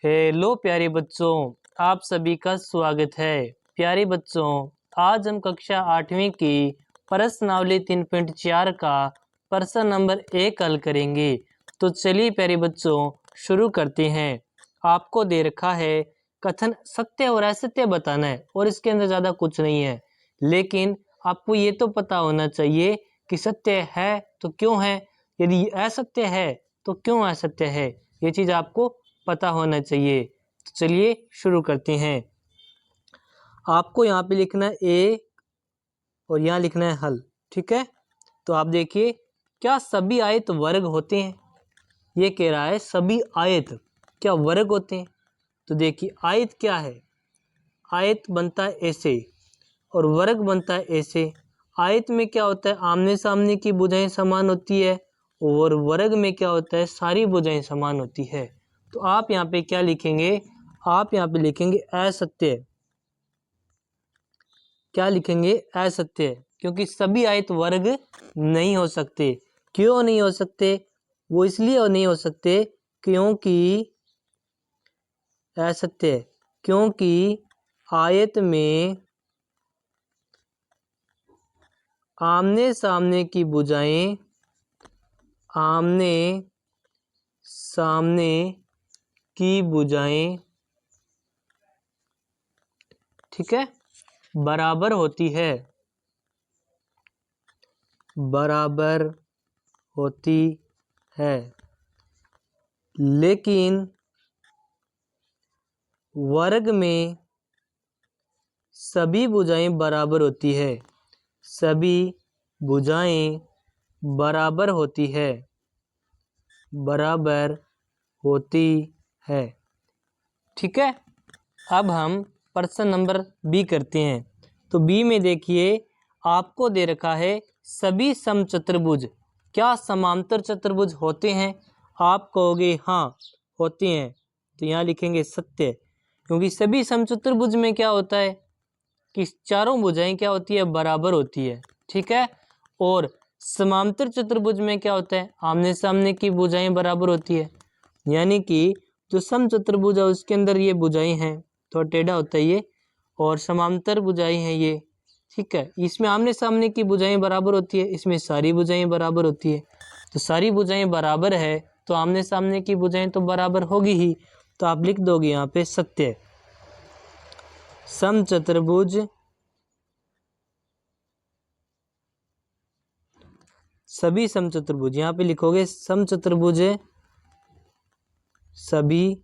Hello प्यारे बच्चों, आप सभी का स्वागत है। प्यारे बच्चों, आज हम कक्षा 8वीं की प्रश्नावली 3.4 का प्रश्न नंबर 1 हल करेंगे। तो चलिए प्यारे बच्चों शुरू करते हैं। आपको दे रखा है कथन सत्य और असत्य बताना है और इसके अंदर ज़्यादा कुछ नहीं है, लेकिन आपको ये तो पता होना चाहिए कि सत्य है तो क्यों है, यदि असत्य है तो क्यों असत्य है, ये चीज़ आपको पता होना चाहिए। तो चलिए शुरू करते हैं। आपको यहाँ पे लिखना है ए और यहाँ लिखना है हल, ठीक है। तो आप देखिए, क्या सभी आयत वर्ग होते हैं? ये कह रहा है सभी आयत क्या वर्ग होते हैं। तो देखिए आयत क्या है, आयत बनता है ऐसे और वर्ग बनता है ऐसे। आयत में क्या होता है, आमने सामने की भुजाएं समान होती है और वर्ग में क्या होता है, सारी भुजाएं समान होती है। तो आप यहाँ पे क्या लिखेंगे, आप यहाँ पे लिखेंगे असत्य। क्या लिखेंगे, असत्य, क्योंकि सभी आयत वर्ग नहीं हो सकते। क्यों नहीं हो सकते? वो इसलिए नहीं हो सकते क्योंकि असत्य, क्योंकि आयत में आमने सामने की भुजाएं आमने सामने की भुजाएं, ठीक है, बराबर होती है, बराबर होती है। लेकिन वर्ग में सभी भुजाएं बराबर होती है, सभी भुजाएं बराबर होती है, बराबर होती है, ठीक है। अब हम प्रश्न नंबर बी करते हैं। तो बी में देखिए, आपको दे रखा है सभी समचतुर्भुज क्या समांतर चतुर्भुज होते हैं? आप कहोगे हाँ होते हैं, तो यहाँ लिखेंगे सत्य, क्योंकि सभी समचतुर्भुज में क्या होता है कि चारों भुजाएं क्या होती है, बराबर होती है, ठीक है। और समांतर चतुर्भुज में क्या होता है, आमने सामने की भुजाएं बराबर होती है, यानी कि जो समचतुर्भुज है उसके अंदर ये भुजाएं हैं, थोड़ा टेढ़ा होता है ये, और समांतर भुजाएं हैं ये, ठीक है। इसमें आमने सामने की भुजाएं बराबर होती है, इसमें सारी भुजाएं बराबर होती है। तो सारी भुजाएं बराबर है तो आमने सामने की भुजाएं तो बराबर होगी ही। तो आप लिख दोगे यहाँ पे सत्य। समचतुर्भुज सभी समचतुर्भुज, यहाँ पे लिखोगे समचतुर्भुज सभी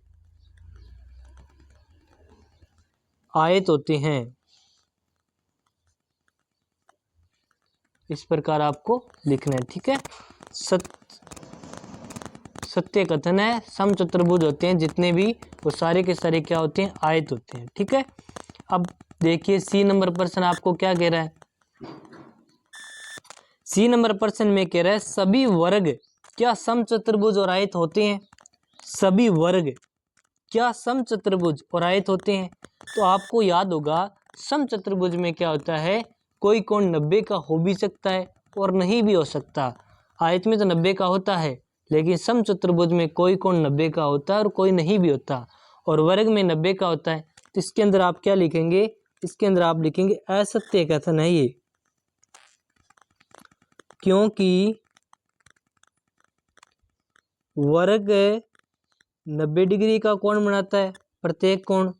आयत होते हैं। इस प्रकार आपको लिखना है, ठीक है। सत्य कथन है, समचतुर्भुज होते हैं जितने भी, वो सारे के सारे क्या होते हैं, आयत होते हैं, ठीक है। अब देखिए सी नंबर प्रश्न आपको क्या कह रहा है। सी नंबर प्रश्न में कह रहा है सभी वर्ग क्या समचतुर्भुज और आयत होते हैं? सभी वर्ग क्या समचतुर्भुज और आयत होते हैं? तो आपको याद होगा समचतुर्भुज में क्या होता है, कोई कोण 90 का हो भी सकता है और नहीं भी हो सकता। आयत में तो 90 का होता है, लेकिन समचतुर्भुज में कोई कोण 90 का होता है और कोई नहीं भी होता, और वर्ग में 90 का होता है। तो इसके अंदर आप क्या लिखेंगे, इसके अंदर आप लिखेंगे असत्य कथन है ये, क्योंकि वर्ग 90 डिग्री का कोण बनाता है प्रत्येक कोण,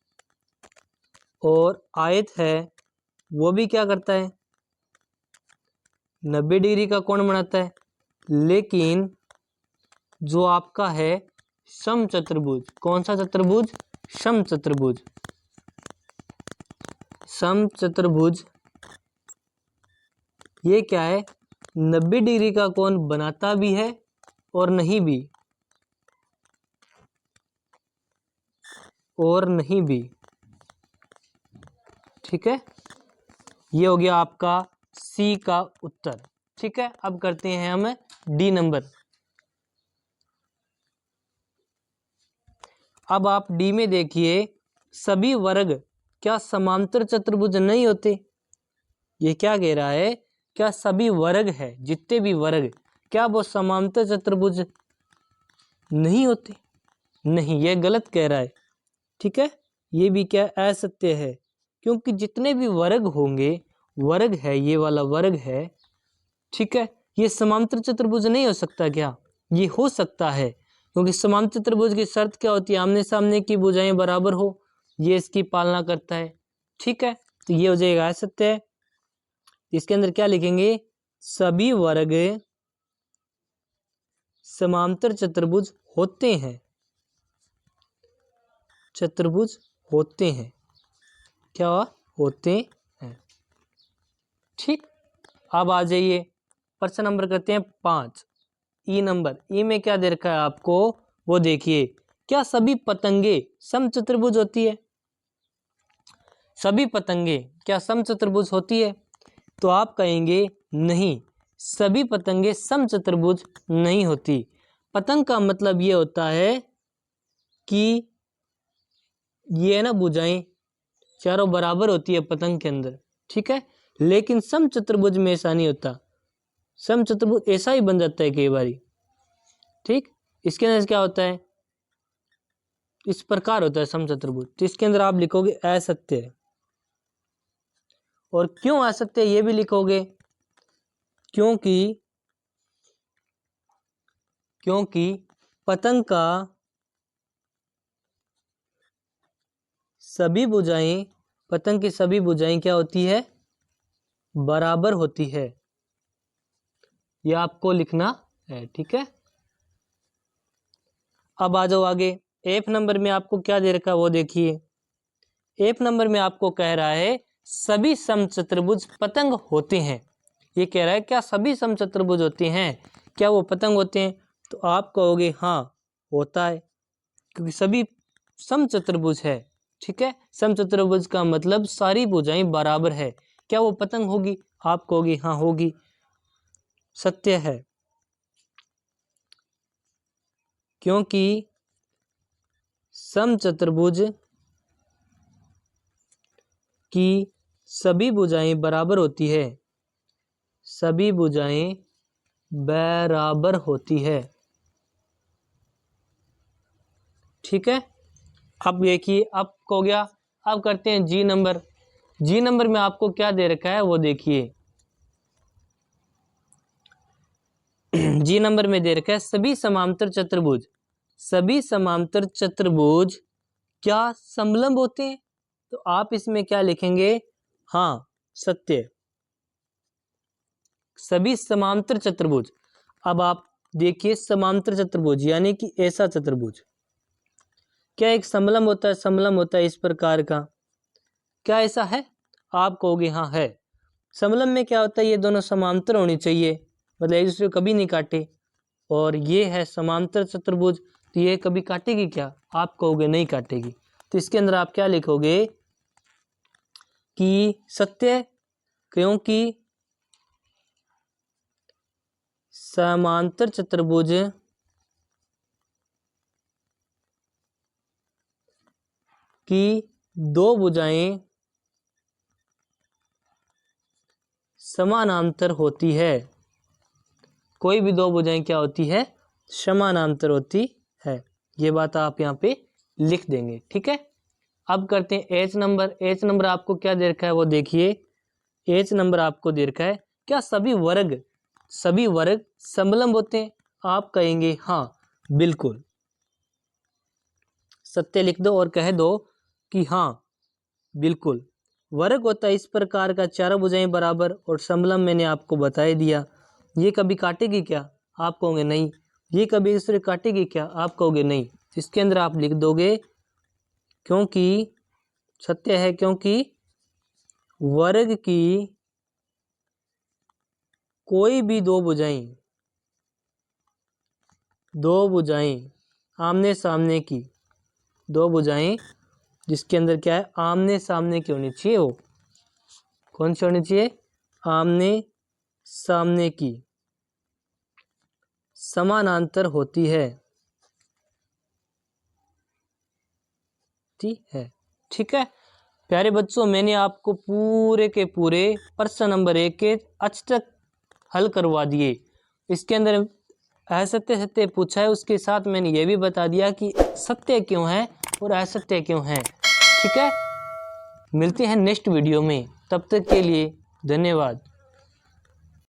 और आयत है वो भी क्या करता है, 90 डिग्री का कोण बनाता है। लेकिन जो आपका है समचतुर्भुज, कौन सा चतुर्भुज, समचतुर्भुज, समचतुर्भुज ये क्या है, 90 डिग्री का कोण बनाता भी है और नहीं भी, और नहीं भी, ठीक है। ये हो गया आपका सी का उत्तर, ठीक है। अब करते हैं हम डी नंबर। अब आप डी में देखिए, सभी वर्ग क्या समांतर चतुर्भुज नहीं होते? ये क्या कह रहा है, क्या सभी वर्ग है, जितने भी वर्ग, क्या वो समांतर चतुर्भुज नहीं होते? नहीं, ये गलत कह रहा है। ठीक है, ये भी क्या असत्य है, क्योंकि जितने भी वर्ग होंगे, वर्ग है ये वाला वर्ग है, ठीक है, ये समांतर चतुर्भुज नहीं हो सकता क्या? ये हो सकता है, क्योंकि समांतर चतुर्भुज की शर्त क्या होती है? आमने सामने की भुजाएं बराबर हो, ये इसकी पालना करता है। ठीक है, तो ये हो जाएगा असत्य है। इसके अंदर क्या लिखेंगे? सभी वर्ग समांतर चतुर्भुज होते हैं, चतुर्भुज होते हैं, क्या होते हैं। ठीक, अब आ जाइए प्रश्न नंबर करते हैं 5, ई नंबर। ई में क्या दे रखा है आपको वो देखिए। क्या सभी पतंगे समचतुर्भुज होती है? सभी पतंगे क्या समचतुर्भुज होती है? तो आप कहेंगे नहीं, सभी पतंगे समचतुर्भुज नहीं होती। पतंग का मतलब ये होता है कि ये है ना भुजाएं चारों बराबर होती है पतंग के अंदर, ठीक है, लेकिन समचतुर्भुज में ऐसा नहीं होता। समचतुर्भुज ऐसा ही बन जाता है कई बारी। ठीक, इसके अंदर क्या होता है? इस प्रकार होता है समचतुर्भुज। तो इसके अंदर आप लिखोगे असत्य है। और क्यों असत्य ये भी लिखोगे? क्योंकि पतंग का सभी भुजाएं, पतंग की सभी भुजाएं क्या होती है? बराबर होती है। यह आपको लिखना है, ठीक है। अब आ जाओ आगे। एफ नंबर में आपको क्या दे रखा है वो देखिए। एफ नंबर में आपको कह रहा है सभी समचतुर्भुज पतंग होते हैं। ये कह रहा है क्या सभी समचतुर्भुज होते हैं? क्या वो पतंग होते हैं? तो आप कहोगे हाँ होता है, क्योंकि सभी समचतुर्भुज है। ठीक है, समचतुर्भुज का मतलब सारी भुजाएं बराबर है। क्या वो पतंग होगी? आप कहोगे हाँ होगी, सत्य है, क्योंकि समचतुर्भुज की सभी भुजाएं बराबर होती है, सभी भुजाएं बराबर होती है। ठीक है, अब देखिए, अब हो गया। अब करते हैं जी नंबर। जी नंबर में आपको क्या दे रखा है वो देखिए। जी नंबर में दे रखा है सभी समांतर चतुर्भुज, सभी समांतर चतुर्भुज क्या समलंब होते हैं? तो आप इसमें क्या लिखेंगे? हाँ सत्य, सभी समांतर चतुर्भुज। अब आप देखिए समांतर चतुर्भुज यानी कि ऐसा चतुर्भुज क्या एक समलंब होता है? समलंब होता है इस प्रकार का, क्या ऐसा है? आप कहोगे हाँ है। समलंब में क्या होता है? ये दोनों समांतर होनी चाहिए, मतलब एक दूसरे को कभी नहीं काटे। और ये है समांतर चतुर्भुज, तो ये कभी काटेगी क्या? आप कहोगे नहीं काटेगी। तो इसके अंदर आप क्या लिखोगे कि सत्य, क्योंकि समांतर चतुर्भुज की दो भुजाएं समानांतर होती है। कोई भी दो भुजाएं क्या होती है? समानांतर होती है। ये बात आप यहाँ पे लिख देंगे, ठीक है। अब करते हैं एच नंबर। एच नंबर आपको क्या दे रखा है वो देखिए। एच नंबर आपको दे रखा है क्या सभी वर्ग समलंब होते हैं? आप कहेंगे हाँ बिल्कुल, सत्य लिख दो और कह दो कि हाँ बिल्कुल वर्ग होता है इस प्रकार का, चारों भुजाएं बराबर और समलंब मैंने आपको बता ही दिया। ये कभी काटेगी क्या? आप कहोगे नहीं। ये कभी दूसरे काटेगी क्या? आप कहोगे नहीं। इसके अंदर आप लिख दोगे क्योंकि सत्य है, क्योंकि वर्ग की कोई भी दो भुजाएं आमने सामने की, दो भुजाएं जिसके अंदर क्या है? आमने सामने की होनी चाहिए। वो कौन सी होनी चाहिए? आमने सामने की, समानांतर होती है, ठीक है प्यारे बच्चों, मैंने आपको पूरे के पूरे प्रश्न नंबर 1 के अच्छे तक हल करवा दिए। इसके अंदर असत्य सत्य पूछा है, उसके साथ मैंने ये भी बता दिया कि सत्य क्यों है और असत्य क्यों हैं। ठीक है, मिलते हैं नेक्स्ट वीडियो में, तब तक के लिए धन्यवाद।